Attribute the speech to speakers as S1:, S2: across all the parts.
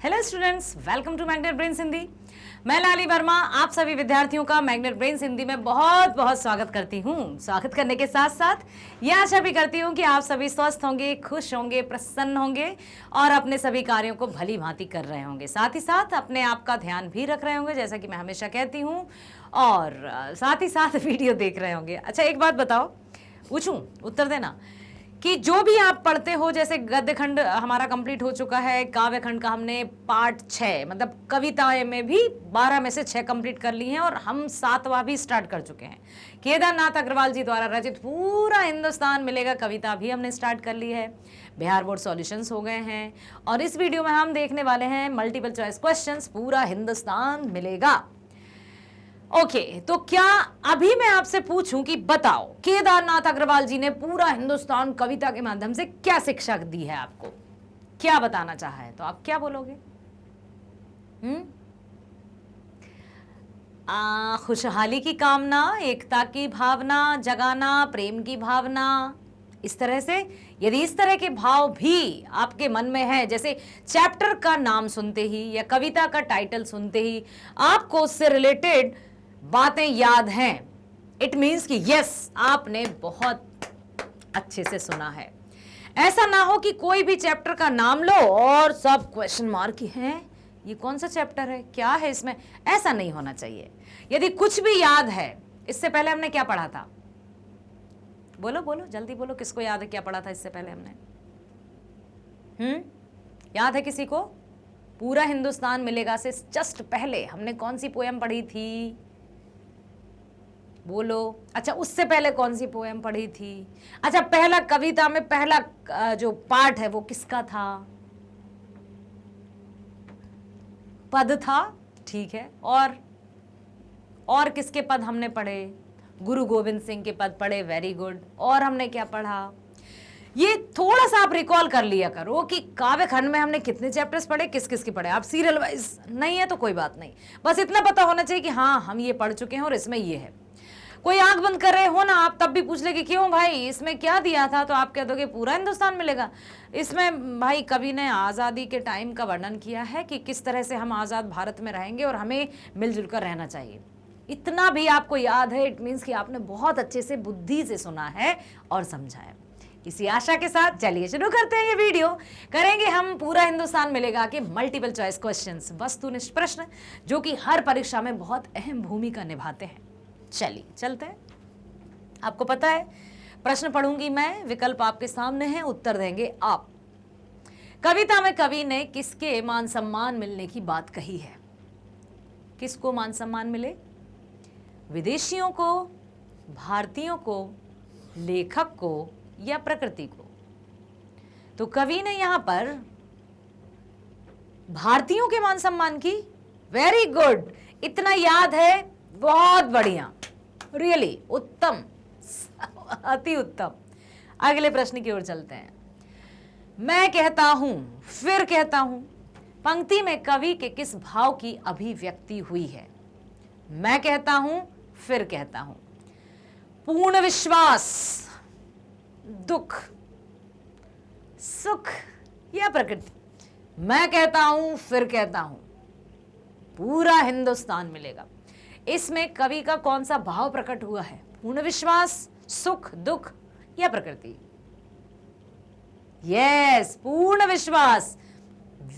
S1: Hello students, welcome to Magnet Brains Hindi. मैं लाली वर्मा आप सभी विद्यार्थियों का मैग्नेट ब्रेन्स हिंदी में बहुत बहुत स्वागत करती हूँ। स्वागत करने के साथ साथ यह आशा भी करती हूँ कि आप सभी स्वस्थ होंगे, खुश होंगे, प्रसन्न होंगे और अपने सभी कार्यों को भली भांति कर रहे होंगे। साथ ही साथ अपने आप का ध्यान भी रख रहे होंगे, जैसा कि मैं हमेशा कहती हूँ, और साथ ही साथ वीडियो देख रहे होंगे। अच्छा, एक बात बताओ, पूछूं, उत्तर देना कि जो भी आप पढ़ते हो, जैसे गद्य खंड हमारा कंप्लीट हो चुका है, काव्य खंड का हमने पार्ट 6 मतलब कविताएं में भी 12 में से 6 कंप्लीट कर ली हैं और हम 7वां भी स्टार्ट कर चुके हैं। केदारनाथ अग्रवाल जी द्वारा रचित पूरा हिंदुस्तान मिलेगा कविता भी हमने स्टार्ट कर ली है। बिहार बोर्ड सॉल्यूशंस हो गए हैं और इस वीडियो में हम देखने वाले हैं मल्टीपल चॉइस क्वेश्चंस, पूरा हिंदुस्तान मिलेगा। ओके, तो क्या अभी मैं आपसे पूछूं कि बताओ केदारनाथ अग्रवाल जी ने पूरा हिंदुस्तान कविता के माध्यम से क्या शिक्षा दी है, आपको क्या बताना चाहा है, तो आप क्या बोलोगे? खुशहाली की कामना, एकता की भावना जगाना, प्रेम की भावना, इस तरह से। यदि इस तरह के भाव भी आपके मन में है, जैसे चैप्टर का नाम सुनते ही या कविता का टाइटल सुनते ही आपको उससे रिलेटेड बातें याद हैं, इट मीन्स कि यस, आपने बहुत अच्छे से सुना है। ऐसा ना हो कि कोई भी चैप्टर का नाम लो और सब क्वेश्चन मार्क ही हैं, ये कौन सा चैप्टर है, क्या है इसमें, ऐसा नहीं होना चाहिए। यदि कुछ भी याद है, इससे पहले हमने क्या पढ़ा था, बोलो बोलो जल्दी बोलो, किसको याद है क्या पढ़ा था इससे पहले हमने? याद है किसी को? पूरा हिंदुस्तान मिलेगा से जस्ट पहले हमने कौन सी पोएम पढ़ी थी, बोलो। अच्छा, उससे पहले कौन सी पोएम पढ़ी थी? अच्छा, पहला कविता में पहला जो पार्ट है वो किसका था? पद था, ठीक है। और किसके पद हमने पढ़े? गुरु गोविंद सिंह के पद पढ़े, वेरी गुड। और हमने क्या पढ़ा? ये थोड़ा सा आप रिकॉल कर लिया करो कि काव्य खंड में हमने कितने चैप्टर्स पढ़े, किस किस के पढ़े। आप सीरियल वाइज नहीं है तो कोई बात नहीं, बस इतना पता होना चाहिए कि हाँ, हम ये पढ़ चुके हैं और इसमें ये है। कोई आंख बंद कर रहे हो ना आप, तब भी पूछ ले कि क्यों भाई इसमें क्या दिया था, तो आप कह दोगे पूरा हिंदुस्तान मिलेगा। इसमें भाई कवि ने आज़ादी के टाइम का वर्णन किया है कि किस तरह से हम आज़ाद भारत में रहेंगे और हमें मिलजुल कर रहना चाहिए। इतना भी आपको याद है, इट मीन्स कि आपने बहुत अच्छे से बुद्धि से सुना है और समझा है। इसी आशा के साथ चलिए शुरू करते हैं ये वीडियो। करेंगे हम पूरा हिंदुस्तान मिलेगा के मल्टीपल चॉइस क्वेश्चंस, वस्तुनिष्ठ प्रश्न, जो कि हर परीक्षा में बहुत अहम भूमिका निभाते हैं। चलिए चलते हैं। आपको पता है, प्रश्न पढ़ूंगी मैं, विकल्प आपके सामने हैं, उत्तर देंगे आप। कविता में कवि ने किसके मान सम्मान मिलने की बात कही है? किसको मान सम्मान मिले? विदेशियों को, भारतीयों को, लेखक को या प्रकृति को? तो कवि ने यहां पर भारतीयों के मान सम्मान की। वेरी गुड, इतना याद है, बहुत बढ़िया, रियली उत्तम, अति उत्तम। अगले प्रश्न की ओर चलते हैं। मैं कहता हूं फिर कहता हूं पंक्ति में कवि के किस भाव की अभिव्यक्ति हुई है? मैं कहता हूं फिर कहता हूं, पूर्ण विश्वास, दुख, सुख या प्रकृति? मैं कहता हूं फिर कहता हूं, पूरा हिंदुस्तान मिलेगा, इसमें कवि का कौन सा भाव प्रकट हुआ है? पूर्ण विश्वास, सुख, दुख या प्रकृति? यस, पूर्ण विश्वास।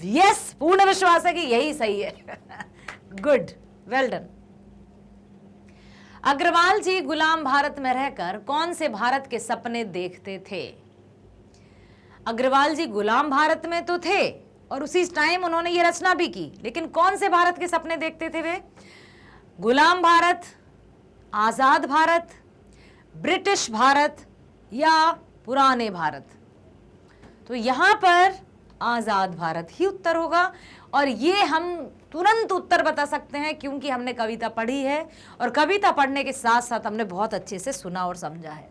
S1: यस, पूर्ण विश्वास है कि यही सही है। Good, well done. Agarwal ji गुलाम भारत में रहकर कौन से भारत के सपने देखते थे? अग्रवाल जी गुलाम भारत में तो थे और उसी टाइम उन्होंने ये रचना भी की, लेकिन कौन से भारत के सपने देखते थे वे? गुलाम भारत, आजाद भारत, ब्रिटिश भारत या पुराने भारत? तो यहां पर आजाद भारत ही उत्तर होगा और ये हम तुरंत उत्तर बता सकते हैं क्योंकि हमने कविता पढ़ी है और कविता पढ़ने के साथ साथ हमने बहुत अच्छे से सुना और समझा है।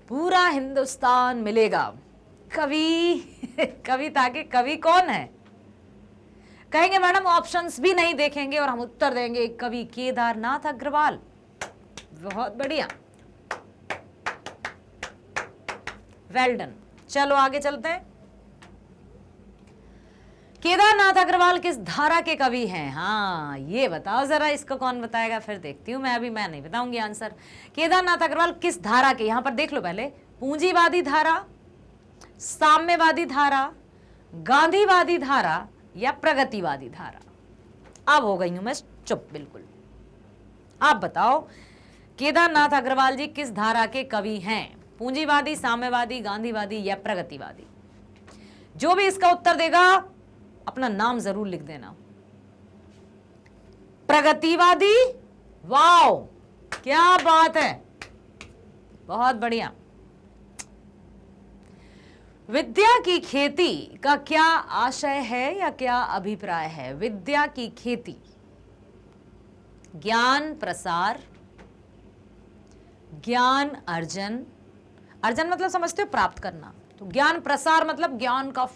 S1: पूरा हिंदुस्तान मिलेगा, कविता के कवि कौन है? कहेंगे मैडम ऑप्शंस भी नहीं देखेंगे और हम उत्तर देंगे कवि केदारनाथ अग्रवाल। बहुत बढ़िया, वेल डन। चलो आगे चलते हैं। केदारनाथ अग्रवाल किस धारा के कवि हैं? हाँ, ये बताओ जरा, इसको कौन बताएगा? फिर देखती हूँ मैं नहीं बताऊंगी आंसर। केदारनाथ अग्रवाल किस धारा के? यहां पर देख लो पहले, पूंजीवादी धारा, साम्यवादी धारा, गांधीवादी धारा या प्रगतिवादी धारा? अब हो गई हूं मैं चुप बिल्कुल। आप बताओ केदारनाथ अग्रवाल जी किस धारा के कवि हैं? पूंजीवादी, साम्यवादी, गांधीवादी या प्रगतिवादी? जो भी इसका उत्तर देगा अपना नाम जरूर लिख देना। प्रगतिवादी, वाओ क्या बात है, बहुत बढ़िया। विद्या की खेती का क्या आशय है या क्या अभिप्राय है? विद्या की खेती, ज्ञान प्रसार, ज्ञान अर्जन, अर्जन मतलब समझते हो प्राप्त करना, तो ज्ञान प्रसार मतलब ज्ञान का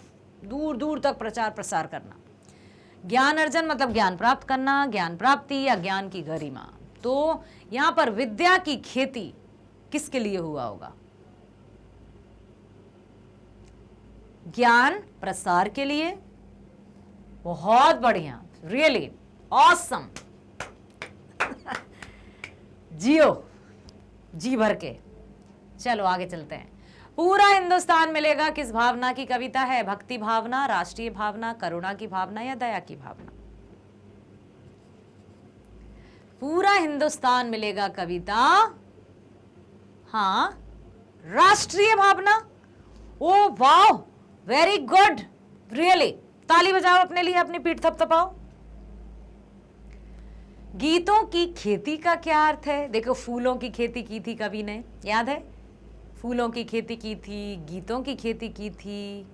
S1: दूर दूर तक प्रचार प्रसार करना, ज्ञान अर्जन मतलब ज्ञान प्राप्त करना, ज्ञान प्राप्ति या ज्ञान की गरिमा। तो यहां पर विद्या की खेती किसके लिए हुआ होगा? ज्ञान प्रसार के लिए। बहुत बढ़िया, रियली ऑसम। जियो जी भर के। चलो आगे चलते हैं। पूरा हिंदुस्तान मिलेगा किस भावना की कविता है? भक्ति भावना, राष्ट्रीय भावना, करुणा की भावना या दया की भावना? पूरा हिंदुस्तान मिलेगा कविता, हाँ, राष्ट्रीय भावना। ओ वाह, वेरी गुड, रियली। ताली बजाओ अपने लिए, अपनी पीठ थपथपाओ। गीतों की खेती का क्या अर्थ है? देखो, फूलों की खेती की थी कवि ने, याद है? फूलों की खेती की थी, गीतों की खेती की थी,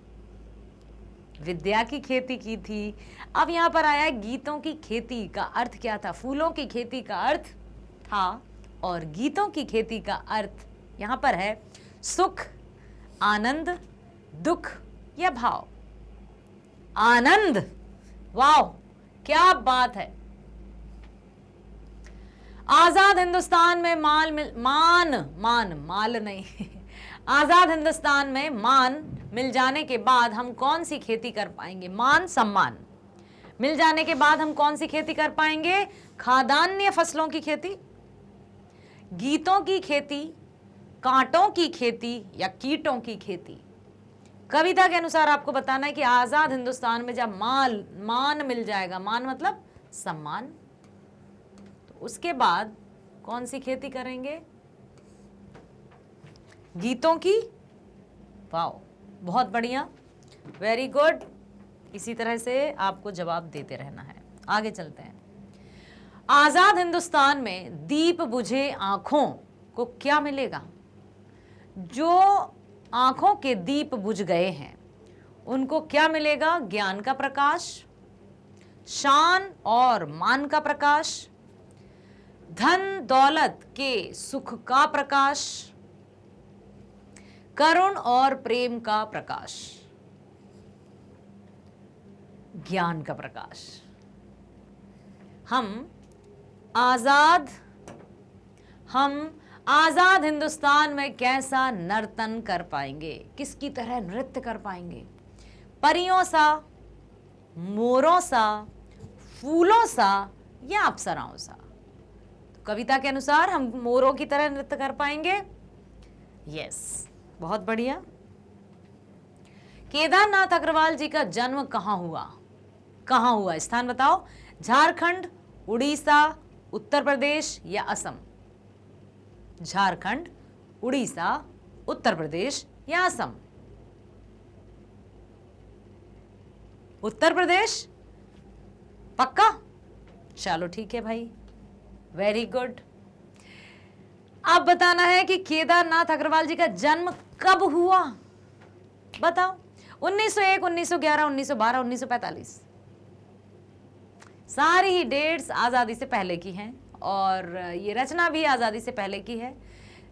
S1: विद्या की खेती की थी। अब यहां पर आया गीतों की खेती का अर्थ क्या था? फूलों की खेती का अर्थ था और गीतों की खेती का अर्थ यहां पर है सुख, आनंद, दुख या भाव। आनंद, वाह क्या बात है। आजाद हिंदुस्तान में आजाद हिंदुस्तान में मान मिल जाने के बाद हम कौन सी खेती कर पाएंगे? मान सम्मान मिल जाने के बाद हम कौन सी खेती कर पाएंगे? खाद्यान्न फसलों की खेती, गीतों की खेती, कांटों की खेती या कीटों की खेती? कविता के अनुसार आपको बताना है कि आजाद हिंदुस्तान में जब मान मिल जाएगा, मान मतलब सम्मान, तो उसके बाद कौन सी खेती करेंगे? गीतों की। वाओ, बहुत बढ़िया, वेरी गुड। इसी तरह से आपको जवाब देते रहना है। आगे चलते हैं। आजाद हिंदुस्तान में दीप बुझे आंखों को क्या मिलेगा? जो आंखों के दीप बुझ गए हैं उनको क्या मिलेगा? ज्ञान का प्रकाश, शान और मान का प्रकाश, धन दौलत के सुख का प्रकाश, करुण और प्रेम का प्रकाश, ज्ञान का प्रकाश। हम आजाद हिंदुस्तान में कैसा नर्तन कर पाएंगे? किसकी तरह नृत्य कर पाएंगे? परियों सा, मोरों सा, फूलों सा या अप्सराओं सा? तो कविता के अनुसार हम मोरों की तरह नृत्य कर पाएंगे। यस, बहुत बढ़िया। केदारनाथ अग्रवाल जी का जन्म कहां हुआ? कहां हुआ? स्थान बताओ। झारखंड, उड़ीसा, उत्तर प्रदेश या असम? झारखंड, उड़ीसा, उत्तर प्रदेश या असम? उत्तर प्रदेश पक्का? चलो ठीक है भाई, वेरी गुड। अब बताना है कि केदारनाथ अग्रवाल जी का जन्म कब हुआ? बताओ। 1901, 1911, 1912, 1945? सारी ही डेट्स आजादी से पहले की हैं और ये रचना भी आजादी से पहले की है।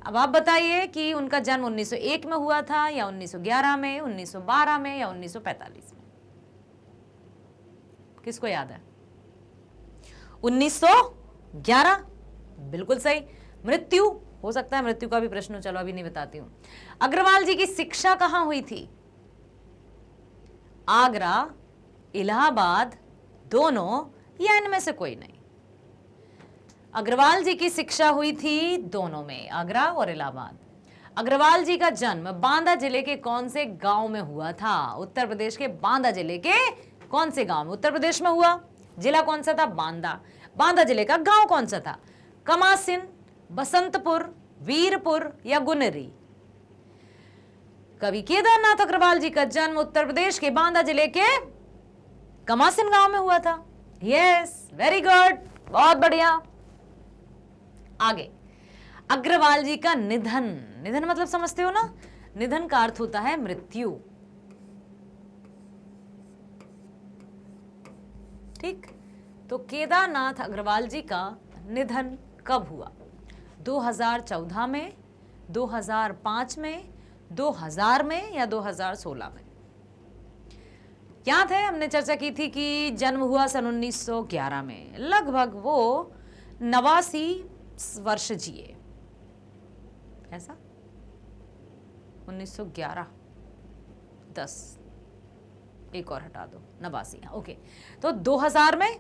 S1: अब आप बताइए कि उनका जन्म 1901 में हुआ था या 1911 में, 1912 में या 1945 में? किसको याद है? 1911 बिल्कुल सही। मृत्यु हो सकता है, मृत्यु का भी प्रश्न हो, चलो अभी नहीं बताती हूं। अग्रवाल जी की शिक्षा कहां हुई थी? आगरा, इलाहाबाद, दोनों या इनमें से कोई नहीं? अग्रवाल जी की शिक्षा हुई थी दोनों में, आगरा और इलाहाबाद। अग्रवाल जी का जन्म बांदा जिले के कौन से गांव में हुआ था? उत्तर प्रदेश के बांदा जिले के कौन से गांव में? उत्तर प्रदेश में हुआ। जिला कौन सा था? बांदा। बांदा जिले का गांव कौन सा था? कमासिन, बसंतपुर, वीरपुर या गुनरी? कवि केदारनाथ अग्रवाल जी का जन्म उत्तर प्रदेश के बांदा जिले के कमासिन गांव में हुआ था। यस, वेरी गुड, बहुत बढ़िया। आगे, अग्रवाल जी का निधन। निधन मतलब समझते हो ना? निधन का अर्थ होता है मृत्यु। ठीक, तो केदारनाथ अग्रवाल जी का निधन कब हुआ? 2014 में, 2005 में, 2000 में या 2016 में? याद है हमने चर्चा की थी कि जन्म हुआ सन 1911 में। लगभग वो 89 वर्ष जिए। ऐसा 1911, 10, एक और हटा दो, 89। ओके, तो 2000 में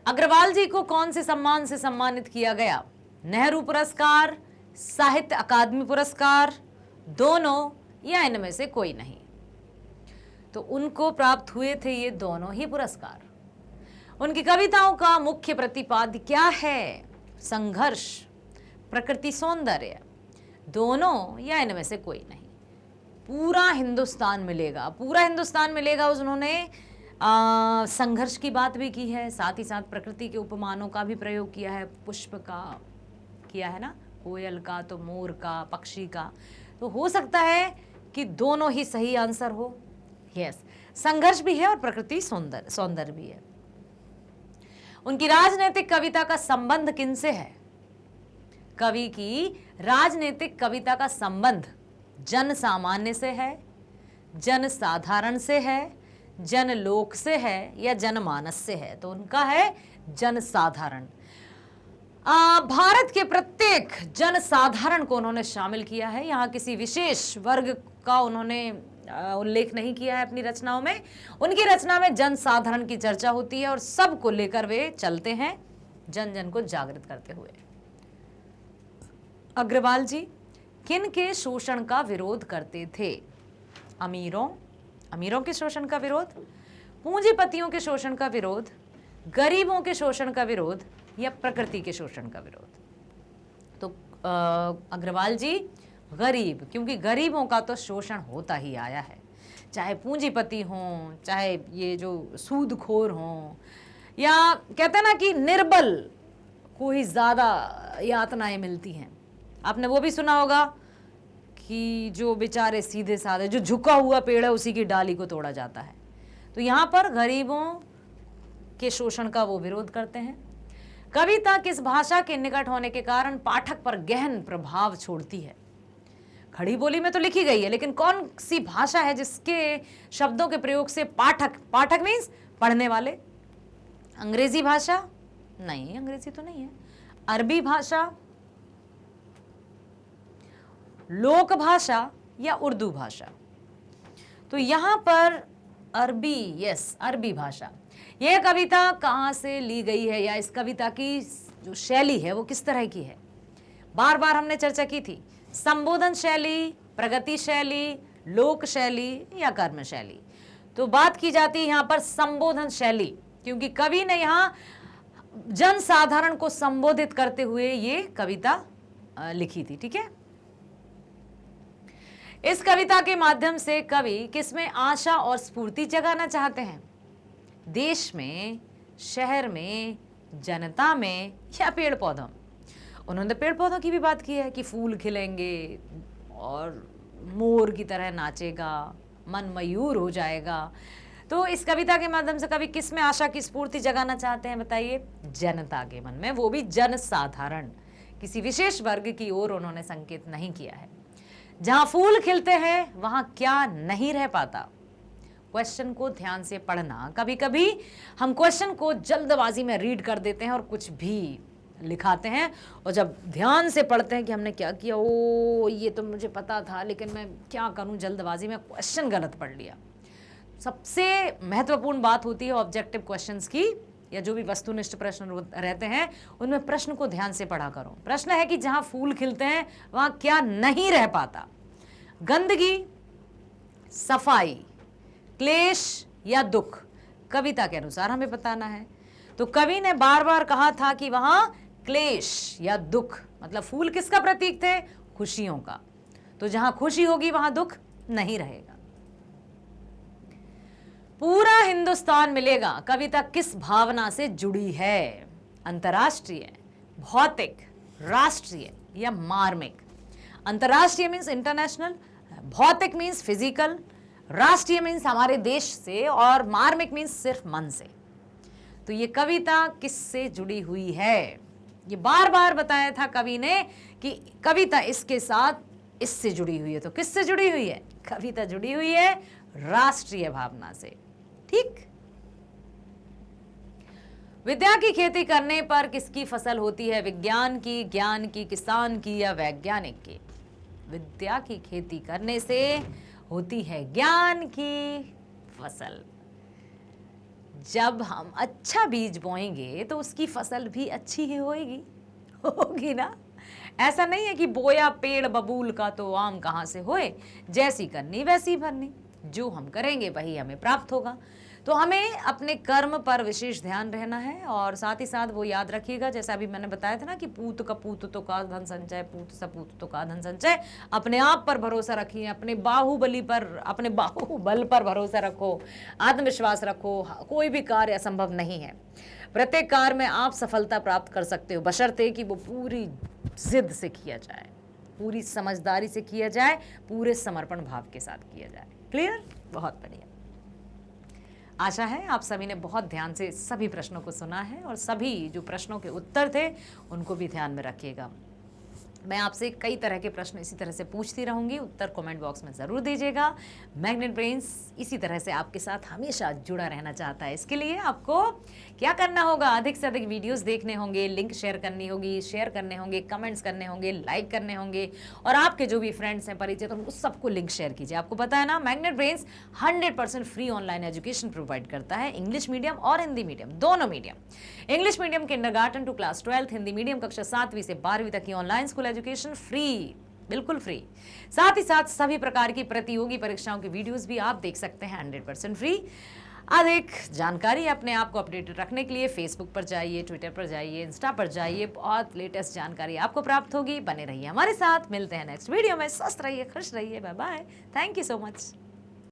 S1: अग्रवाल जी को कौन से सम्मान से सम्मानित किया गया? नेहरू पुरस्कार, साहित्य अकादमी पुरस्कार, दोनों या इनमें से कोई नहीं? तो उनको प्राप्त हुए थे ये दोनों ही पुरस्कार। उनकी कविताओं का मुख्य प्रतिपाद्य क्या है? संघर्ष, प्रकृति सौंदर्य, दोनों या इनमें से कोई नहीं? पूरा हिंदुस्तान मिलेगा, पूरा हिंदुस्तान मिलेगा। उन्होंने संघर्ष की बात भी की है, साथ ही साथ प्रकृति के उपमानों का भी प्रयोग किया है, पुष्प का किया है ना, कोयल का, तो मोर का, पक्षी का। तो हो सकता है कि दोनों ही सही आंसर हो। यस, संघर्ष भी है और प्रकृति सौंदर्य भी है। उनकी राजनीतिक कविता का संबंध किनसे है? कवि की राजनीतिक कविता का संबंध जन सामान्य से है, जन साधारण से है, जन लोक से है या जनमानस से है? तो उनका है जन साधारण। भारत के प्रत्येक जन साधारण को उन्होंने शामिल किया है। यहाँ किसी विशेष वर्ग का उन्होंने उल्लेख नहीं किया है अपनी रचनाओं में। उनकी रचना में जन साधारण की चर्चा होती है और सबको लेकर वे चलते हैं, जन जन को जागृत करते हुए। अग्रवाल जी किन के शोषण का विरोध करते थे? अमीरों के शोषण का विरोध, पूंजीपतियों के शोषण का विरोध, गरीबों के शोषण का विरोध या प्रकृति के शोषण का विरोध? तो अग्रवाल जी गरीब, क्योंकि गरीबों का तो शोषण होता ही आया है, चाहे पूंजीपति हों, चाहे ये जो सूदखोर हों, या कहते हैं ना कि निर्बल को ही ज़्यादा यातनाएं मिलती हैं। आपने वो भी सुना होगा कि जो बेचारे सीधे साधे, जो झुका हुआ पेड़ है उसी की डाली को तोड़ा जाता है। तो यहाँ पर गरीबों के शोषण का वो विरोध करते हैं। कविता किस भाषा के निकट होने के कारण पाठक पर गहन प्रभाव छोड़ती है? खड़ी बोली में तो लिखी गई है, लेकिन कौन सी भाषा है जिसके शब्दों के प्रयोग से पाठक मीन्स पढ़ने वाले? अंग्रेजी भाषा? नहीं, अंग्रेजी तो नहीं है। अरबी भाषा, लोक भाषा या उर्दू भाषा? तो यहां पर अरबी, यस, अरबी भाषा। यह कविता कहां से ली गई है या इस कविता की जो शैली है वो किस तरह की है? बार बार हमने चर्चा की थी, संबोधन शैली, प्रगति शैली, लोक शैली या कर्म शैली। तो बात की जाती है यहां पर संबोधन शैली, क्योंकि कवि ने यहां जन साधारण को संबोधित करते हुए ये कविता लिखी थी। ठीक है, इस कविता के माध्यम से कवि किसमें आशा और स्फूर्ति जगाना चाहते हैं? देश में, शहर में, जनता में या पेड़ पौधों? उन्होंने पेड़ पौधों की भी बात की है कि फूल खिलेंगे और मोर की तरह नाचेगा, मन मयूर हो जाएगा। तो इस कविता के माध्यम से कवि किस में आशा की स्फूर्ति जगाना चाहते हैं बताइए? जनता के मन में, वो भी जन साधारण, किसी विशेष वर्ग की ओर उन्होंने संकेत नहीं किया है। जहां फूल खिलते हैं वहां क्या नहीं रह पाता? क्वेश्चन को ध्यान से पढ़ना। कभी कभी हम क्वेश्चन को जल्दबाजी में रीड कर देते हैं और कुछ भी लिखाते हैं और जब ध्यान से पढ़ते हैं कि हमने क्या किया, ओ ये तो मुझे पता था लेकिन मैं क्या करूं, जल्दबाजी में क्वेश्चन गलत पढ़ लिया। सबसे महत्वपूर्ण बात होती है ऑब्जेक्टिव क्वेश्चंस की, या जो भी वस्तुनिष्ठ प्रश्न रहते हैं उनमें प्रश्न को ध्यान से पढ़ा करो। प्रश्न है कि जहां फूल खिलते हैं वहां क्या नहीं रह पाता, गंदगी, सफाई, क्लेश या दुख, कविता के अनुसार हमें बताना है। तो कवि ने बार बार कहा था कि वहां क्लेश या दुख, मतलब फूल किसका प्रतीक थे, खुशियों का। तो जहां खुशी होगी वहां दुख नहीं रहेगा। पूरा हिंदुस्तान मिलेगा कविता किस भावना से जुड़ी है, अंतर्राष्ट्रीय, भौतिक, राष्ट्रीय या मार्मिक। अंतर्राष्ट्रीय मीन्स इंटरनेशनल, भौतिक मीन्स फिजिकल, राष्ट्रीय मीन्स हमारे देश से, और मार्मिक मीन्स सिर्फ मन से। तो ये कविता किससे जुड़ी हुई है, ये बार बार बताया था कवि ने कि कविता इसके साथ इससे जुड़ी हुई है। तो किससे जुड़ी हुई है, कविता जुड़ी हुई है राष्ट्रीय भावना से। ठीक। विद्या की खेती करने पर किसकी फसल होती है, विज्ञान की, ज्ञान की, किसान की या वैज्ञानिक की। विद्या की खेती करने से होती है ज्ञान की फसल। जब हम अच्छा बीज बोएंगे तो उसकी फसल भी अच्छी ही होगी ना। ऐसा नहीं है कि बोया पेड़ बबूल का तो आम कहाँ से होए, जैसी करनी वैसी भरनी, जो हम करेंगे वही हमें प्राप्त होगा। तो हमें अपने कर्म पर विशेष ध्यान रहना है, और साथ ही साथ वो याद रखिएगा, जैसा अभी मैंने बताया था ना कि पूत कपूत तो का धन संचय, पूत सपूत तो का धन संचय। अपने आप पर भरोसा रखिए, अपने बाहुबल पर भरोसा रखो, आत्मविश्वास रखो, कोई भी कार्य असंभव नहीं है। प्रत्येक कार्य में आप सफलता प्राप्त कर सकते हो, बशर्ते कि वो पूरी जिद से किया जाए, पूरी समझदारी से किया जाए, पूरे समर्पण भाव के साथ किया जाए। क्लियर? बहुत बढ़िया। आशा है आप सभी ने बहुत ध्यान से सभी प्रश्नों को सुना है, और सभी जो प्रश्नों के उत्तर थे उनको भी ध्यान में रखिएगा। मैं आपसे कई तरह के प्रश्न इसी तरह से पूछती रहूंगी, उत्तर कमेंट बॉक्स में ज़रूर दीजिएगा। मैग्नेट ब्रेन्स इसी तरह से आपके साथ हमेशा जुड़ा रहना चाहता है। इसके लिए आपको क्या करना होगा, अधिक से अधिक वीडियोस देखने होंगे, लिंक शेयर करनी होगी, शेयर करने होंगे, कमेंट्स करने होंगे, लाइक करने होंगे, और आपके जो भी फ्रेंड्स हैं, परिचित, उनको सबको लिंक शेयर कीजिए। आपको पता है ना, Magnet Brains 100% free online education provide करता है, इंग्लिश मीडियम और हिंदी मीडियम, दोनों medium. English medium kindergarten to class 12, Hindi medium कक्षा 7वीं से 12वीं तक की ऑनलाइन स्कूल एजुकेशन फ्री, बिल्कुल फ्री। साथ ही साथ सभी प्रकार की प्रतियोगी परीक्षाओं की वीडियोस भी आप देख सकते हैं 100% फ्री। अधिक जानकारी अपने आप को अपडेटेड रखने के लिए फेसबुक पर जाइए, ट्विटर पर जाइए, इंस्टा पर जाइए, बहुत लेटेस्ट जानकारी आपको प्राप्त होगी। बने रहिए हमारे साथ, मिलते हैं नेक्स्ट वीडियो में। स्वस्थ रहिए, खुश रहिए, bye bye, thank you so much.